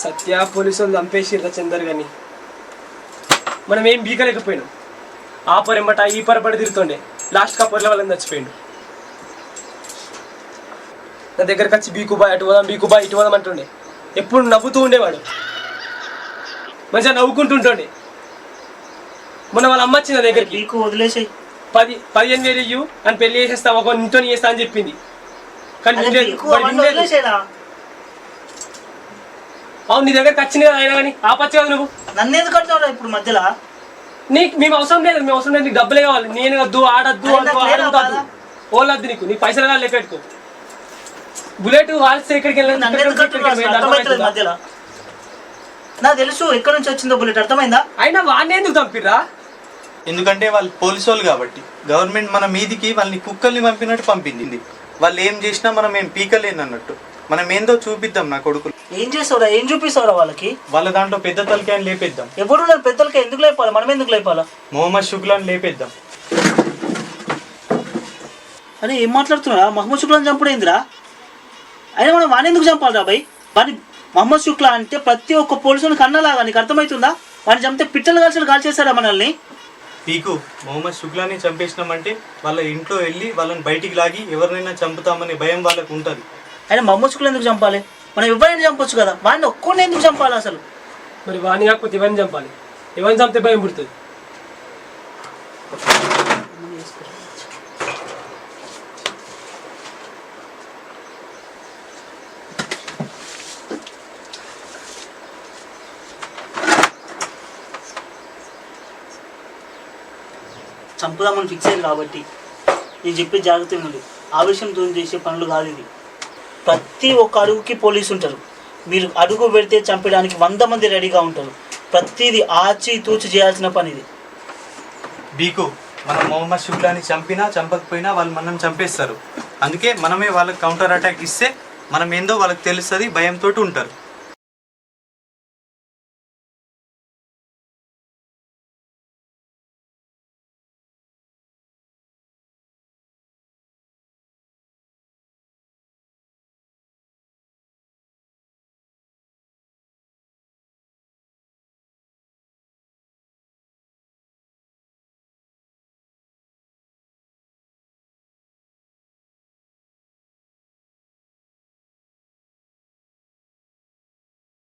సత్య పోలీసులు చంపేసిర్రా చందర్ గాని మనం ఏం బీకలేకపోయినాం. ఆ పొరెంబట ఈ పొరపడి తిరుగుతుండే లాస్ట్ కా పొరల వాళ్ళని చచ్చిపోయిండు. నా దగ్గరకు వచ్చి బీకుబా అటు పోదాం బీకుబా ఇటు పోదాం అంటుండే. ఎప్పుడు నవ్వుతూ ఉండేవాడు, మంచిగా నవ్వుకుంటుంటుండే. మొన్న వాళ్ళ అమ్మ వచ్చింది నా దగ్గరికి, వదిలేసి 15,000 ఇయ్యు అని పెళ్లి చేసేస్తా ఒక ఇంట్లో చేస్తా అని చెప్పింది. కానీ అవును నీ దగ్గరకు వచ్చింది కదా అయినా కానీ ఆపచ్చు కదా నువ్వు. నన్ను ఎందుకు అంటున్నావు ఇప్పుడు మధ్యలో? మేము అవసరం లేదు, మేము అవసరం లేదు, నీకు డబ్బులే కావాలి. నేను వద్దు ఆడద్దు ఆడద్దు ఓలద్దు, నీకు పైసలు కాదు లెక్కెట్టుకో. బుల్లెట్ వాల్స్తే ఎక్కడికి వెళ్ళాలి? నాకు తెలుసు ఎక్కడి నుంచి వచ్చిందో బుల్లెట్, అర్థమైందా? అయినా వాడిని ఎందుకు చంపిర్రా? ఎందుకంటే వాళ్ళు పోలీసు వాళ్ళు కాబట్టి. గవర్నమెంట్ మన మీదికి వాళ్ళని కుక్కల్ని పంపినట్టు పంపింది. వాళ్ళు ఏం చేసినా మనం ఏం పీకలేను అన్నట్టు. మనం ఏందో చూపిద్దాం. నా కొడుకులు ఏం చేస్తావురా, ఏం చూపిస్తావురా వాళ్ళకి? వాళ్ళ దాంట్లో పెద్ద తలకాయని లేపేద్దాం. ఎప్పుడు పెద్ద తలకాయ ఎందుకు లేపాలి? మనం ఎందుకు లేపాలా? మొహమ్మద్ షుక్లాని లేపేద్దాం. అరే ఏం మాట్లాడుతున్నారా? మహమ్మద్ షుక్లాని చంపుడేందిరా? అయినా మనం వాడిని ఎందుకు చంపాలి రా భయ్? వాడిని మహమ్మద్ షుక్లా అంటే ప్రతి ఒక్క పోలీసుని కన్నలాగా, నీకు అర్థమవుతుందా? వాడిని చంపితే పిట్టలు కాల్చి కాల్చేస్తారా మనల్ని? పీకు మొహమ్మద్ షుక్లాని చంపేసినామంటే వాళ్ళ ఇంట్లో వెళ్ళి వాళ్ళని బయటికి లాగి ఎవరినైనా చంపుతామనే భయం వాళ్ళకు ఉంటుంది. అయినా మహమ్మద్ షుక్లా ఎందుకు చంపాలి? మనం ఎవరైనా చంపొచ్చు కదా, వాడిని ఒక్కడిని ఎందుకు చంపాలి అసలు? మరి వాడిని కాకపోతే ఎవరిని చంపాలి? ఎవరిని చంపితే భయం పుడుతుంది. చంపుదామని ఫిక్స్ అయింది కాబట్టి నేను చెప్పే జాగ్రత్త ఉంది. ఆవేశంతో చేసే పనులు కాదు ఇది. ప్రతి ఒక్క అడుగుకి పోలీసు ఉంటారు. మీరు అడుగు పెడితే చంపడానికి 100 మంది రెడీగా ఉంటారు. ప్రతిదీ ఆచి తూచి చేయాల్సిన పని ఇది. బీకు మనం మొహమ్మద్ షుక్లాని చంపినా చంపకపోయినా వాళ్ళు మనం చంపేస్తారు. అందుకే మనమే వాళ్ళకి కౌంటర్ అటాక్ ఇస్తే మనం ఏందో వాళ్ళకి తెలుస్తుంది, భయంతో ఉంటారు.